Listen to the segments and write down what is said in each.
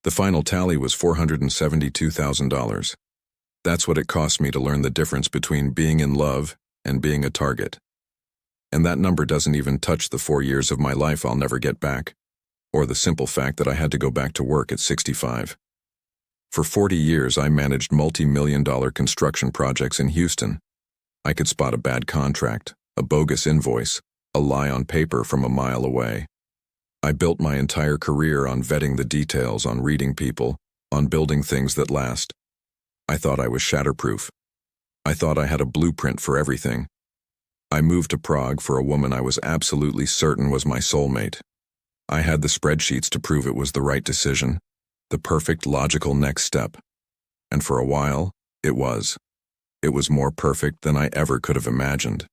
The final tally was $472,000. That's what it cost me to learn the difference between being in love and being a target. And that number doesn't even touch the 4 years of my life I'll never get back, or the simple fact that I had to go back to work at 65. For 40 years, I managed multi-million-dollar construction projects in Houston. I could spot a bad contract, a bogus invoice, a lie on paper from a mile away. I built my entire career on vetting the details, on reading people, on building things that last. I thought I was shatterproof. I thought I had a blueprint for everything. I moved to Prague for a woman I was absolutely certain was my soulmate. I had the spreadsheets to prove it was the right decision, the perfect logical next step. And for a while, it was. It was more perfect than I ever could have imagined.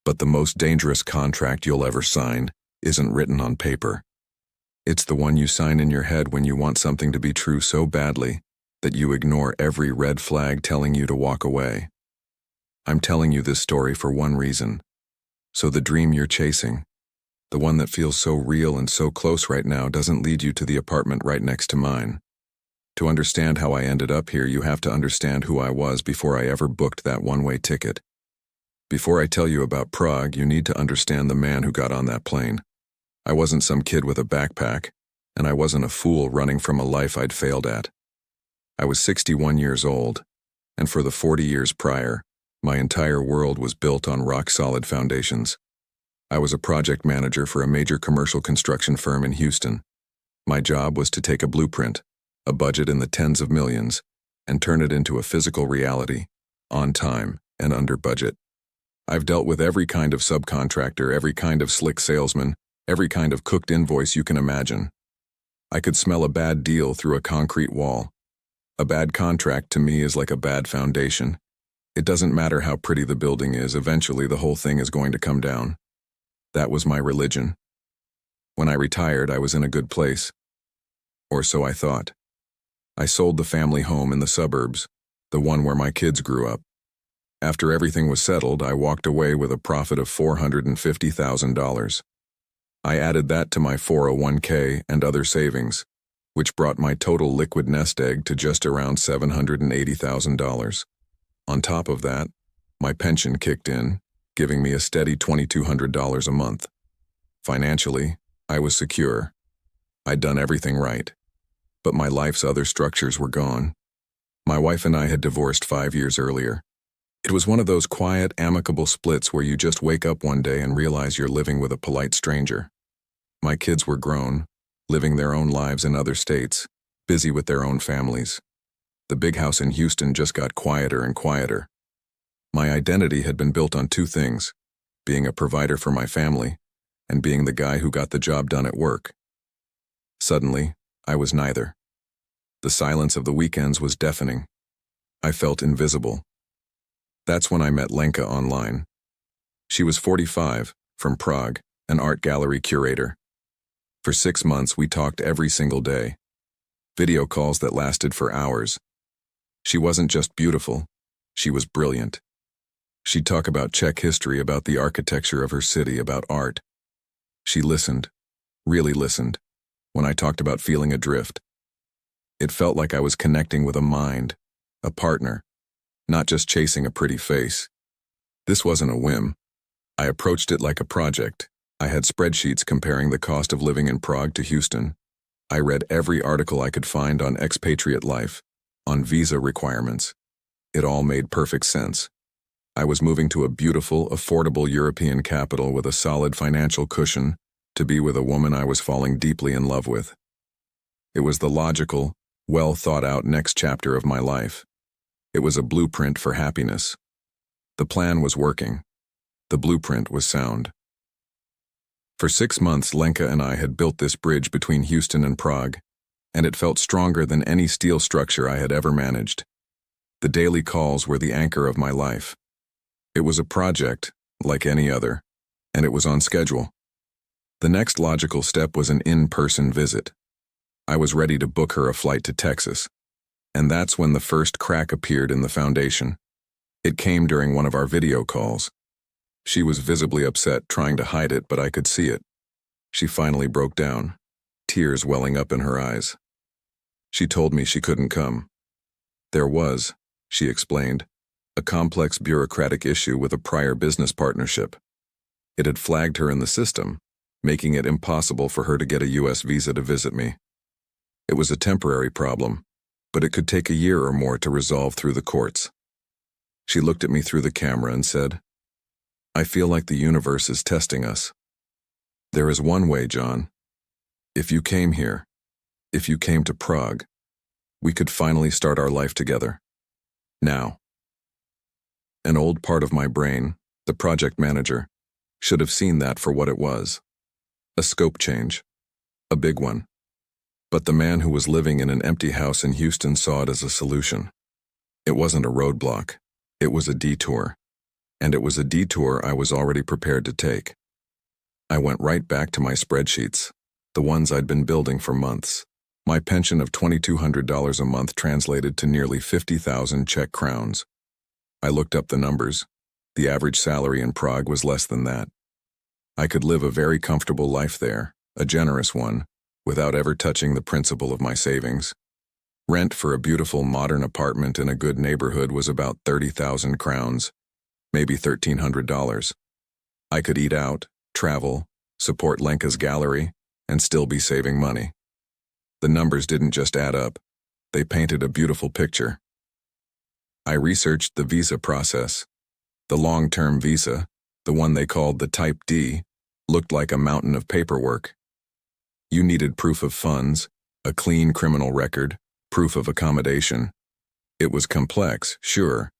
But the most dangerous contract you'll ever sign isn't written on paper. It's the one you sign in your head when you want something to be true so badly that you ignore every red flag telling you to walk away. I'm telling you this story for one reason. So the dream you're chasing, the one that feels so real and so close right now, doesn't lead you to the apartment right next to mine. To understand how I ended up here, you have to understand who I was before I ever booked that one-way ticket. Before I tell you about Prague, you need to understand the man who got on that plane. I wasn't some kid with a backpack, and I wasn't a fool running from a life I'd failed at. I was 61 years old, and for the 40 years prior, my entire world was built on rock-solid foundations. I was a project manager for a major commercial construction firm in Houston. My job was to take a blueprint, a budget in the tens of millions, and turn it into a physical reality, on time and under budget. I've dealt with every kind of subcontractor, every kind of slick salesman, every kind of cooked invoice you can imagine. I could smell a bad deal through a concrete wall. A bad contract to me is like a bad foundation. It doesn't matter how pretty the building is, eventually the whole thing is going to come down. That was my religion. When I retired, I was in a good place. Or so I thought. I sold the family home in the suburbs, the one where my kids grew up. After everything was settled, I walked away with a profit of $450,000. I added that to my 401k and other savings, which brought my total liquid nest egg to just around $780,000. On top of that, my pension kicked in, giving me a steady $2,200 a month. Financially, I was secure. I'd done everything right. But my life's other structures were gone. My wife and I had divorced 5 years earlier. It was one of those quiet, amicable splits where you just wake up one day and realize you're living with a polite stranger. My kids were grown, living their own lives in other states, busy with their own families. The big house in Houston just got quieter and quieter. My identity had been built on two things: being a provider for my family and being the guy who got the job done at work. Suddenly, I was neither. The silence of the weekends was deafening. I felt invisible. That's when I met Lenka online. She was 45, from Prague, an art gallery curator. For 6 months, we talked every single day. Video calls that lasted for hours. She wasn't just beautiful, she was brilliant. She'd talk about Czech history, about the architecture of her city, about art. She listened, really listened, when I talked about feeling adrift. It felt like I was connecting with a mind, a partner, not just chasing a pretty face. This wasn't a whim. I approached it like a project. I had spreadsheets comparing the cost of living in Prague to Houston. I read every article I could find on expatriate life, on visa requirements. It all made perfect sense. I was moving to a beautiful, affordable European capital with a solid financial cushion to be with a woman I was falling deeply in love with. It was the logical, well-thought-out next chapter of my life. It was a blueprint for happiness. The plan was working. The blueprint was sound. For 6 months, Lenka and I had built this bridge between Houston and Prague, and it felt stronger than any steel structure I had ever managed. The daily calls were the anchor of my life. It was a project, like any other, and it was on schedule. The next logical step was an in-person visit. I was ready to book her a flight to Texas, and that's when the first crack appeared in the foundation. It came during one of our video calls. She was visibly upset, trying to hide it, but I could see it. She finally broke down, tears welling up in her eyes. She told me she couldn't come. There was, she explained, a complex bureaucratic issue with a prior business partnership. It had flagged her in the system, making it impossible for her to get a U.S. visa to visit me. It was a temporary problem, but it could take a year or more to resolve through the courts. She looked at me through the camera and said, "I feel like the universe is testing us. There is one way, John. If you came here, if you came to Prague, we could finally start our life together. Now." An old part of my brain, the project manager, should have seen that for what it was. A scope change. A big one. But the man who was living in an empty house in Houston saw it as a solution. It wasn't a roadblock. It was a detour. And it was a detour I was already prepared to take. I went right back to my spreadsheets, the ones I'd been building for months. My pension of $2,200 a month translated to nearly 50,000 Czech crowns. I looked up the numbers. The average salary in Prague was less than that. I could live a very comfortable life there, a generous one, without ever touching the principal of my savings. Rent for a beautiful modern apartment in a good neighborhood was about 30,000 crowns, maybe $1,300. I could eat out, travel, support Lenka's gallery, and still be saving money. The numbers didn't just add up. They painted a beautiful picture. I researched the visa process. The long-term visa, the one they called the Type D, looked like a mountain of paperwork. You needed proof of funds, a clean criminal record, proof of accommodation. It was complex, sure,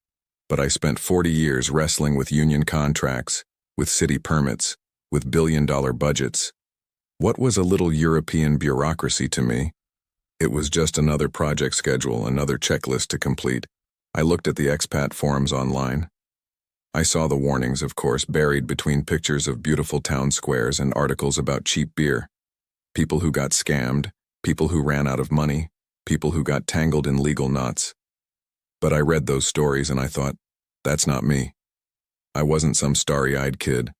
but I spent 40 years wrestling with union contracts, with city permits, with billion-dollar budgets. What was a little European bureaucracy to me? It was just another project schedule, another checklist to complete. I looked at the expat forums online. I saw the warnings, of course, buried between pictures of beautiful town squares and articles about cheap beer. People who got scammed, people who ran out of money, people who got tangled in legal knots. But I read those stories and I thought, that's not me. I wasn't some starry-eyed kid.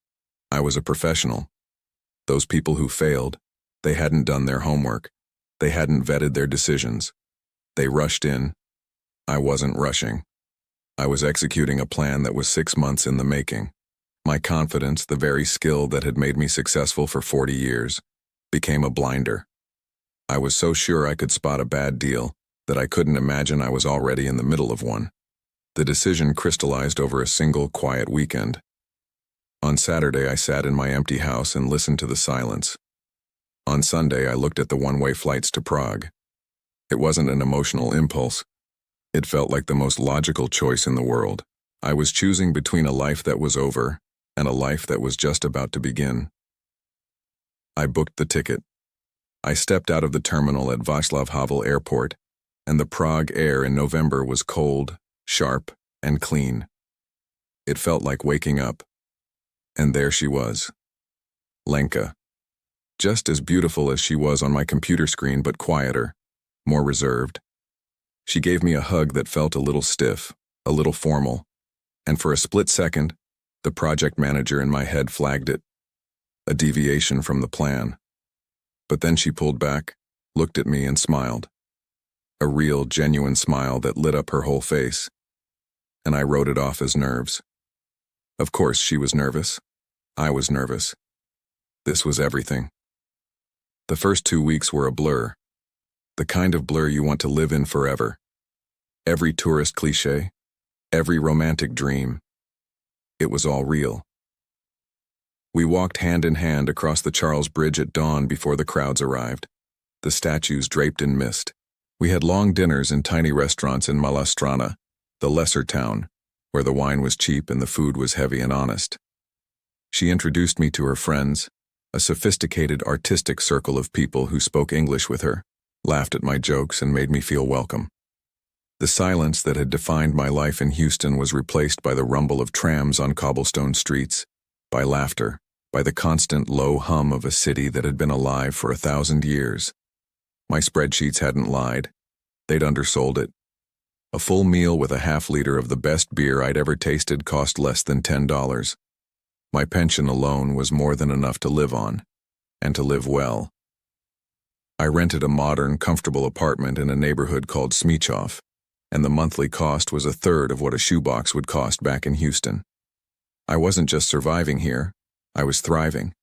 I was a professional. Those people who failed, they hadn't done their homework. They hadn't vetted their decisions. They rushed in. I wasn't rushing. I was executing a plan that was 6 months in the making. My confidence, the very skill that had made me successful for 40 years, became a blinder. I was so sure I could spot a bad deal that I couldn't imagine I was already in the middle of one. The decision crystallized over a single quiet weekend. On Saturday, I sat in my empty house and listened to the silence. On Sunday, I looked at the one-way flights to Prague. It wasn't an emotional impulse. It felt like the most logical choice in the world. I was choosing between a life that was over and a life that was just about to begin. I booked the ticket. I stepped out of the terminal at Václav Havel Airport, and the Prague air in November was cold, sharp, and clean. It felt like waking up. And there she was. Lenka. Just as beautiful as she was on my computer screen, but quieter, more reserved. She gave me a hug that felt a little stiff, a little formal, and for a split second, the project manager in my head flagged it. A deviation from the plan. But then she pulled back, looked at me and smiled. A real, genuine smile that lit up her whole face. And I wrote it off as nerves. Of course she was nervous. I was nervous. This was everything. The first 2 weeks were a blur. The kind of blur you want to live in forever. Every tourist cliché, every romantic dream. It was all real. We walked hand in hand across the Charles Bridge at dawn before the crowds arrived, the statues draped in mist. We had long dinners in tiny restaurants in Malá Strana, the lesser town, where the wine was cheap and the food was heavy and honest. She introduced me to her friends, a sophisticated artistic circle of people who spoke English with her, laughed at my jokes and made me feel welcome. The silence that had defined my life in Houston was replaced by the rumble of trams on cobblestone streets, by laughter, by the constant low hum of a city that had been alive for 1,000 years. My spreadsheets hadn't lied. They'd undersold it. A full meal with a half-liter of the best beer I'd ever tasted cost less than $10. My pension alone was more than enough to live on, and to live well. I rented a modern, comfortable apartment in a neighborhood called Smichov, and the monthly cost was a third of what a shoebox would cost back in Houston. I wasn't just surviving here, I was thriving.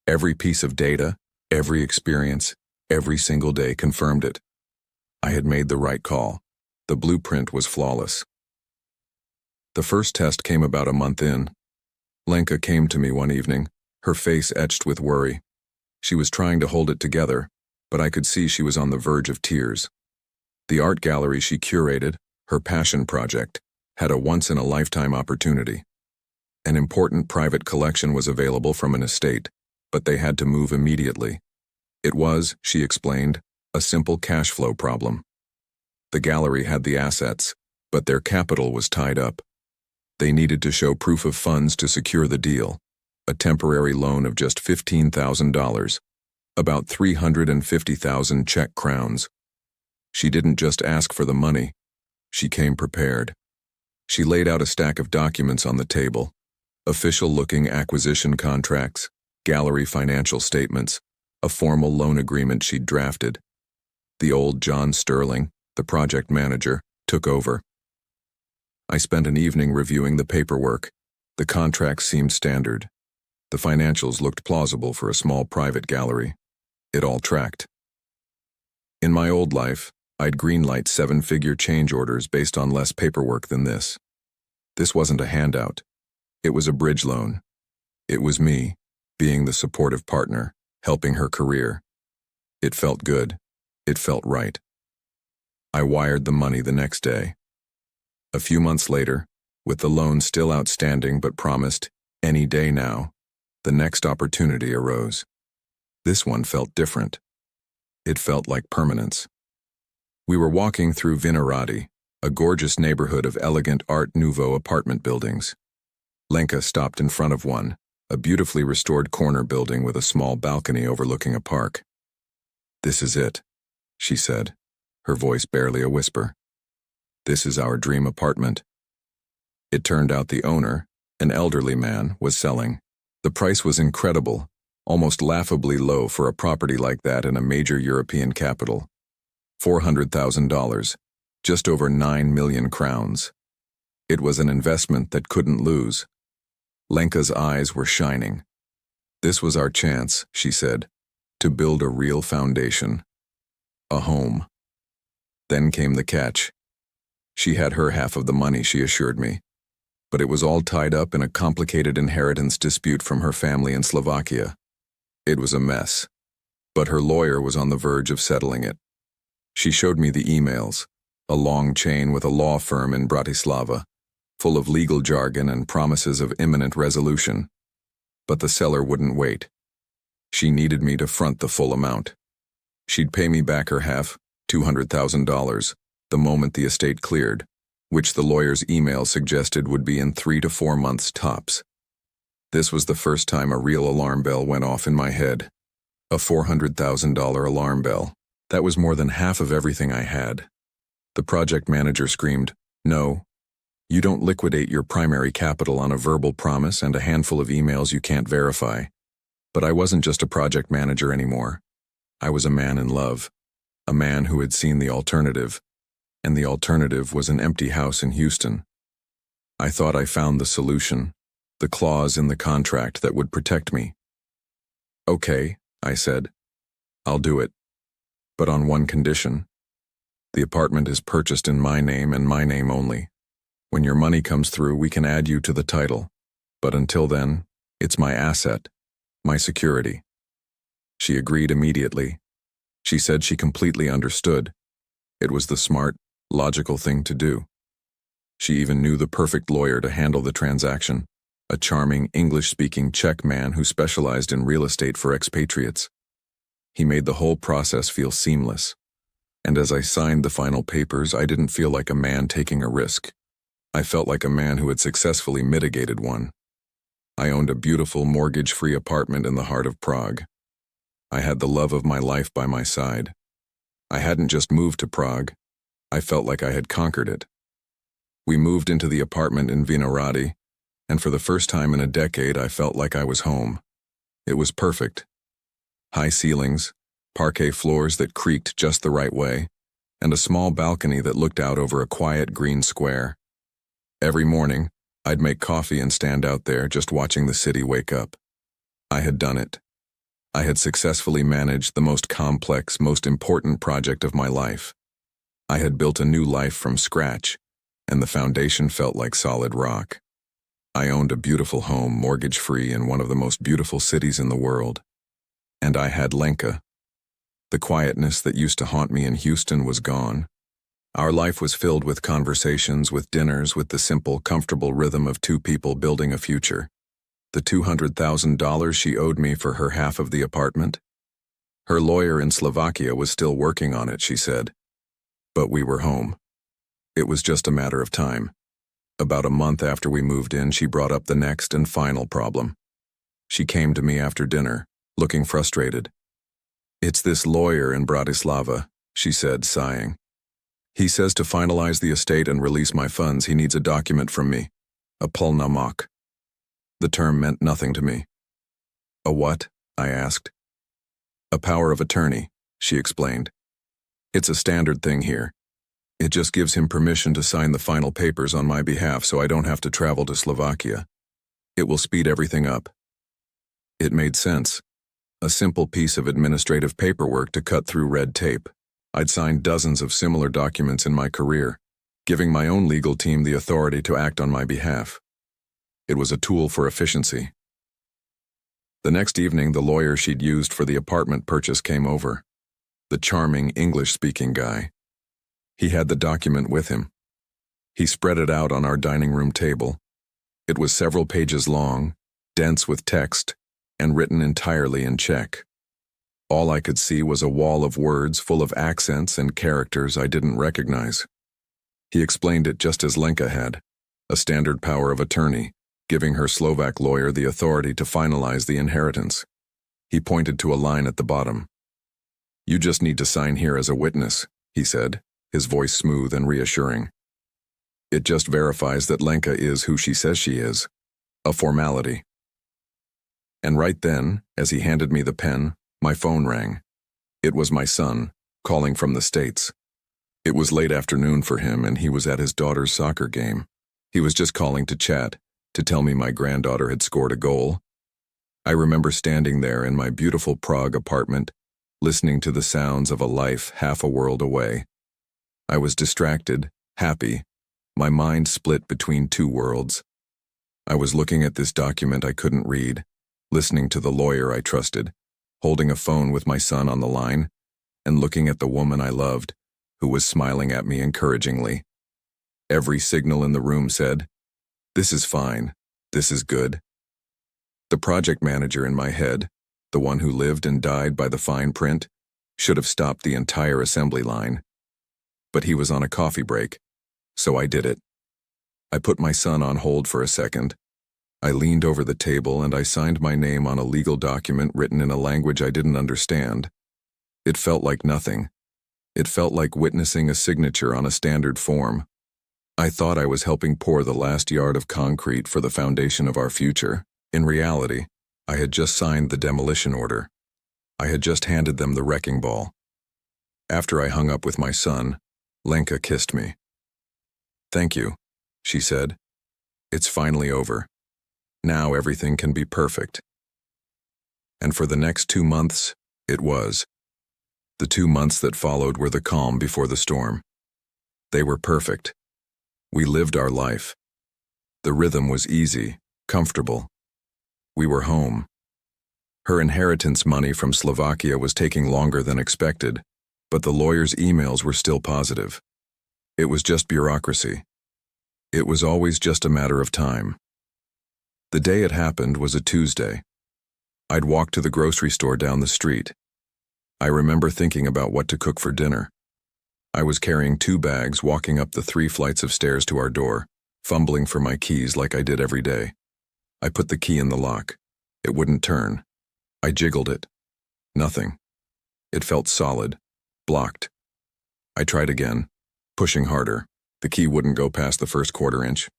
Every piece of data, every experience, every single day confirmed it. I had made the right call. The blueprint was flawless. The first test came about a month in. Lenka came to me one evening, her face etched with worry. She was trying to hold it together, but I could see she was on the verge of tears. The art gallery she curated, her passion project, had a once-in-a-lifetime opportunity. An important private collection was available from an estate, but they had to move immediately. It was, she explained, a simple cash flow problem. The gallery had the assets, but their capital was tied up. They needed to show proof of funds to secure the deal, a temporary loan of just $15,000, about 350,000 Czech crowns. She didn't just ask for the money, she came prepared. She laid out a stack of documents on the table, official-looking acquisition contracts, gallery financial statements, a formal loan agreement she'd drafted. The old John Sterling, the project manager, took over. I spent an evening reviewing the paperwork. The contracts seemed standard. The financials looked plausible for a small private gallery. It all tracked. In my old life, I'd greenlight seven-figure change orders based on less paperwork than this. This wasn't a handout. It was a bridge loan. It was me, being the supportive partner, helping her career. It felt good. It felt right. I wired the money the next day. A few months later, with the loan still outstanding but promised any day now, the next opportunity arose. This one felt different. It felt like permanence. We were walking through Vinohrady, a gorgeous neighborhood of elegant Art Nouveau apartment buildings. Lenka stopped in front of one, a beautifully restored corner building with a small balcony overlooking a park. "This is it," she said, her voice barely a whisper. "This is our dream apartment." It turned out the owner, an elderly man, was selling. The price was incredible, almost laughably low for a property like that in a major European capital. $400,000, just over 9 million crowns. It was an investment that couldn't lose. Lenka's eyes were shining. This was our chance, she said, to build a real foundation. A home. Then came the catch. She had her half of the money, she assured me, but it was all tied up in a complicated inheritance dispute from her family in Slovakia. It was a mess, but her lawyer was on the verge of settling it. She showed me the emails, a long chain with a law firm in Bratislava, full of legal jargon and promises of imminent resolution. But the seller wouldn't wait. She needed me to front the full amount. She'd pay me back her half, $200,000, the moment the estate cleared, which the lawyer's email suggested would be in 3 to 4 months tops. This was the first time a real alarm bell went off in my head. A $400,000 alarm bell. That was more than half of everything I had. The project manager screamed, "No, you don't liquidate your primary capital on a verbal promise and a handful of emails you can't verify." But I wasn't just a project manager anymore. I was a man in love, a man who had seen the alternative, and the alternative was an empty house in Houston. I thought I found the solution, the clause in the contract that would protect me. "Okay," I said, "I'll do it, but on one condition. The apartment is purchased in my name and my name only. When your money comes through, we can add you to the title, but until then, it's my asset, my security." She agreed immediately. She said she completely understood. It was the smart, logical thing to do. She even knew the perfect lawyer to handle the transaction, a charming English-speaking Czech man who specialized in real estate for expatriates. He made the whole process feel seamless. And as I signed the final papers, I didn't feel like a man taking a risk. I felt like a man who had successfully mitigated one. I owned a beautiful mortgage-free apartment in the heart of Prague. I had the love of my life by my side. I hadn't just moved to Prague. I felt like I had conquered it. We moved into the apartment in Vinohrady, and for the first time in a decade, I felt like I was home. It was perfect. High ceilings, parquet floors that creaked just the right way, and a small balcony that looked out over a quiet green square. Every morning, I'd make coffee and stand out there just watching the city wake up. I had done it. I had successfully managed the most complex, most important project of my life. I had built a new life from scratch, and the foundation felt like solid rock. I owned a beautiful home, mortgage-free, in one of the most beautiful cities in the world. And I had Lenka. The quietness that used to haunt me in Houston was gone. Our life was filled with conversations, with dinners, with the simple, comfortable rhythm of two people building a future. The $200,000 she owed me for her half of the apartment? Her lawyer in Slovakia was still working on it, she said. But we were home. It was just a matter of time. About a month after we moved in, she brought up the next and final problem. She came to me after dinner, looking frustrated. "It's this lawyer in Bratislava," she said, sighing. "He says to finalize the estate and release my funds, he needs a document from me. A plnomok." The term meant nothing to me. "A what?" I asked. "A power of attorney," she explained. "It's a standard thing here. It just gives him permission to sign the final papers on my behalf so I don't have to travel to Slovakia. It will speed everything up." It made sense. A simple piece of administrative paperwork to cut through red tape. I'd signed dozens of similar documents in my career, giving my own legal team the authority to act on my behalf. It was a tool for efficiency. The next evening, the lawyer she'd used for the apartment purchase came over. The charming English-speaking guy. He had the document with him. He spread it out on our dining room table. It was several pages long, dense with text, and written entirely in Czech. All I could see was a wall of words full of accents and characters I didn't recognize. He explained it just as Lenka had, a standard power of attorney, giving her Slovak lawyer the authority to finalize the inheritance. He pointed to a line at the bottom. "You just need to sign here as a witness," he said, his voice smooth and reassuring. "It just verifies that Lenka is who she says she is. A formality." And right then, as he handed me the pen, my phone rang. It was my son, calling from the States. It was late afternoon for him, and he was at his daughter's soccer game. He was just calling to chat, to tell me my granddaughter had scored a goal. I remember standing there in my beautiful Prague apartment, listening to the sounds of a life half a world away. I was distracted, happy, my mind split between two worlds. I was looking at this document I couldn't read, listening to the lawyer I trusted, holding a phone with my son on the line, and looking at the woman I loved, who was smiling at me encouragingly. Every signal in the room said, "This is fine, this is good." The project manager in my head, the one who lived and died by the fine print, should have stopped the entire assembly line. But he was on a coffee break, so I did it. I put my son on hold for a second. I leaned over the table and I signed my name on a legal document written in a language I didn't understand. It felt like nothing. It felt like witnessing a signature on a standard form. I thought I was helping pour the last yard of concrete for the foundation of our future. In reality, I had just signed the demolition order. I had just handed them the wrecking ball. After I hung up with my son, Lenka kissed me. "Thank you," she said. "It's finally over. Now everything can be perfect." And for the next 2 months, it was. The 2 months that followed were the calm before the storm. They were perfect. We lived our life. The rhythm was easy, comfortable. We were home. Her inheritance money from Slovakia was taking longer than expected, but the lawyer's emails were still positive. It was just bureaucracy. It was always just a matter of time. The day it happened was a Tuesday. I'd walked to the grocery store down the street. I remember thinking about what to cook for dinner. I was carrying 2 bags, walking up the 3 flights of stairs to our door, fumbling for my keys like I did every day. I put the key in the lock. It wouldn't turn. I jiggled it. Nothing. It felt solid, blocked. I tried again, pushing harder. The key wouldn't go past the first 1/4 inch.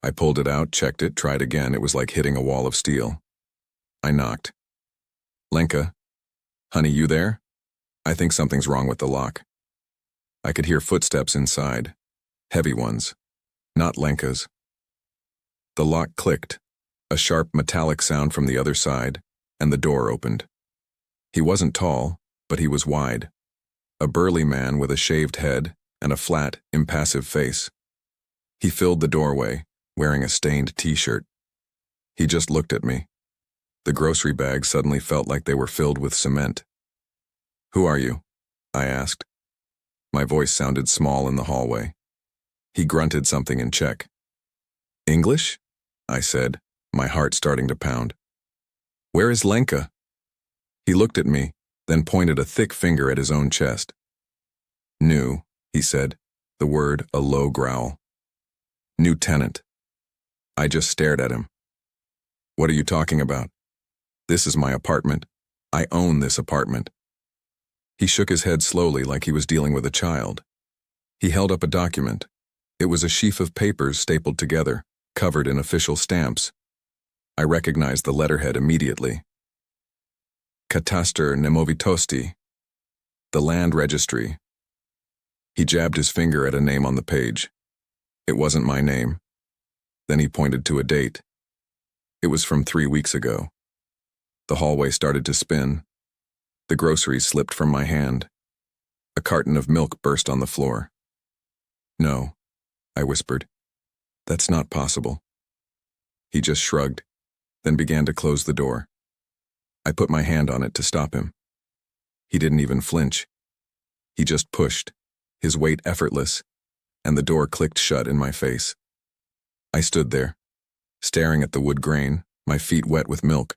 I pulled it out, checked it, tried again. It was like hitting a wall of steel. I knocked. "Lenka? Honey, you there?" I think something's wrong with the lock. I could hear footsteps inside, heavy ones, not Lenka's. The lock clicked, a sharp metallic sound from the other side, and the door opened. He wasn't tall, but he was wide. A burly man with a shaved head and a flat, impassive face. He filled the doorway, wearing a stained t-shirt. He just looked at me. The grocery bags suddenly felt like they were filled with cement. "Who are you?" I asked. My voice sounded small in the hallway. He grunted something in Czech. "English?" I said, my heart starting to pound. "Where is Lenka?" He looked at me, then pointed a thick finger at his own chest. "New," he said, the word a low growl. "New tenant." I just stared at him. "What are you talking about? This is my apartment. I own this apartment." He shook his head slowly like he was dealing with a child. He held up a document. It was a sheaf of papers stapled together, covered in official stamps. I recognized the letterhead immediately. Kataster Nemovitosti, the land registry. He jabbed his finger at a name on the page. It wasn't my name. Then he pointed to a date. It was from 3 weeks ago. The hallway started to spin. The groceries slipped from my hand. A carton of milk burst on the floor. "No," I whispered. "That's not possible." He just shrugged, then began to close the door. I put my hand on it to stop him. He didn't even flinch. He just pushed, his weight effortless, and the door clicked shut in my face. I stood there, staring at the wood grain, my feet wet with milk.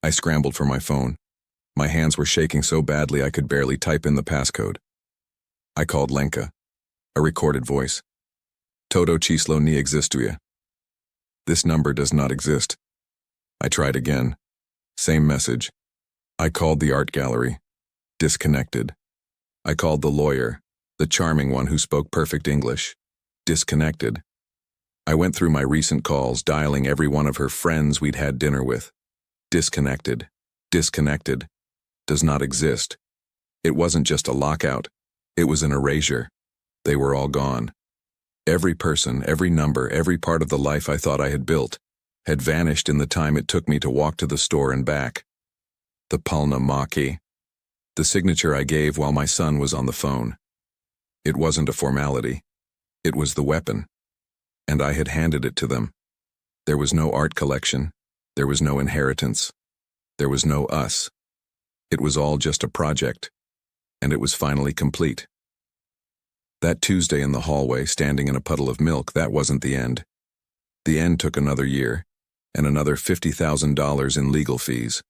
I scrambled for my phone. My hands were shaking so badly I could barely type in the passcode. I called Lenka, a recorded voice. "Todo číslo nie existuje." "This number does not exist." I tried again. Same message. I called the art gallery. Disconnected. I called the lawyer, the charming one who spoke perfect English. Disconnected. I went through my recent calls, dialing every one of her friends we'd had dinner with. Disconnected. Disconnected. Does not exist. It wasn't just a lockout. It was an erasure. They were all gone. Every person, every number, every part of the life I thought I had built had vanished in the time it took me to walk to the store and back. The Palna Maki. The signature I gave while my son was on the phone. It wasn't a formality. It was the weapon. And I had handed it to them. There was no art collection. There was no inheritance. There was no us. It was all just a project. And it was finally complete. That Tuesday in the hallway, standing in a puddle of milk, that wasn't the end. The end took another year, and another $50,000 in legal fees.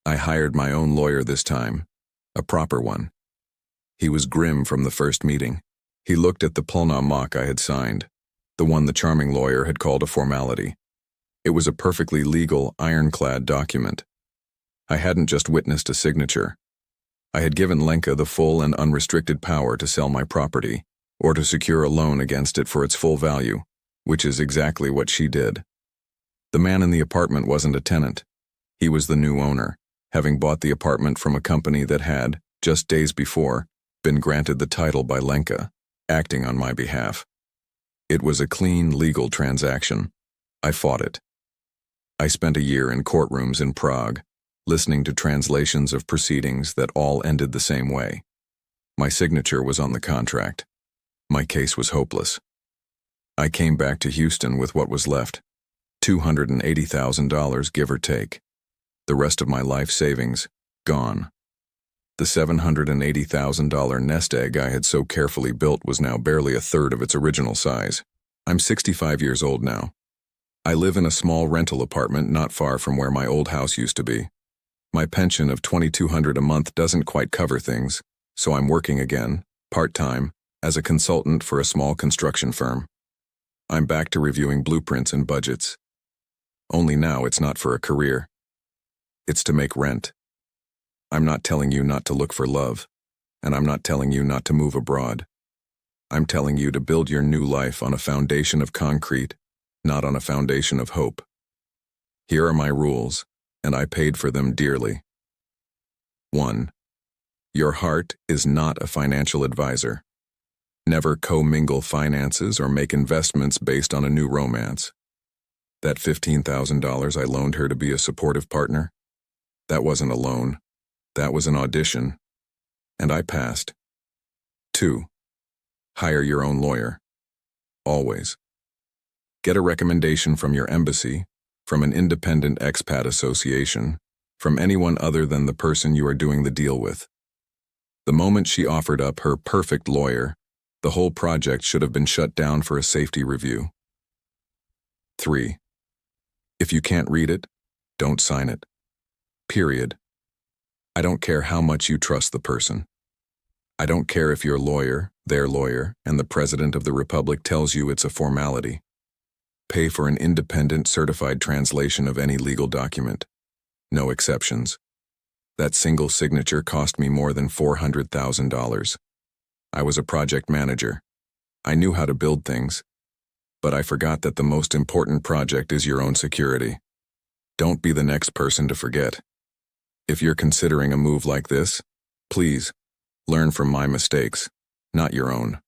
I hired my own lawyer this time, a proper one. He was grim from the first meeting. He looked at the Polna mock I had signed, the one the charming lawyer had called a formality. It was a perfectly legal, ironclad document. I hadn't just witnessed a signature. I had given Lenka the full and unrestricted power to sell my property, or to secure a loan against it for its full value, which is exactly what she did. The man in the apartment wasn't a tenant. He was the new owner, having bought the apartment from a company that had, just days before, been granted the title by Lenka, acting on my behalf. It was a clean, legal transaction. I fought it. I spent a year in courtrooms in Prague, listening to translations of proceedings that all ended the same way. My signature was on the contract. My case was hopeless. I came back to Houston with what was left, $280,000 give or take. The rest of my life savings, gone. The $780,000 nest egg I had so carefully built was now barely a third of its original size. I'm 65 years old now. I live in a small rental apartment not far from where my old house used to be. My pension of $2,200 a month doesn't quite cover things, so I'm working again, part-time, as a consultant for a small construction firm. I'm back to reviewing blueprints and budgets. Only now it's not for a career. It's to make rent. I'm not telling you not to look for love, and I'm not telling you not to move abroad. I'm telling you to build your new life on a foundation of concrete, not on a foundation of hope. Here are my rules, and I paid for them dearly. 1. Your heart is not a financial advisor. Never commingle finances or make investments based on a new romance. That $15,000 I loaned her to be a supportive partner? That wasn't a loan. That was an audition. And I passed. 2. Hire your own lawyer. Always. Get a recommendation from your embassy, from an independent expat association, from anyone other than the person you are doing the deal with. The moment she offered up her perfect lawyer, the whole project should have been shut down for a safety review. 3. If you can't read it, don't sign it. Period. I don't care how much you trust the person. I don't care if your lawyer, their lawyer, and the President of the Republic tells you it's a formality. Pay for an independent certified translation of any legal document. No exceptions. That single signature cost me more than $400,000. I was a project manager. I knew how to build things. But I forgot that the most important project is your own security. Don't be the next person to forget. If you're considering a move like this, please, learn from my mistakes, not your own.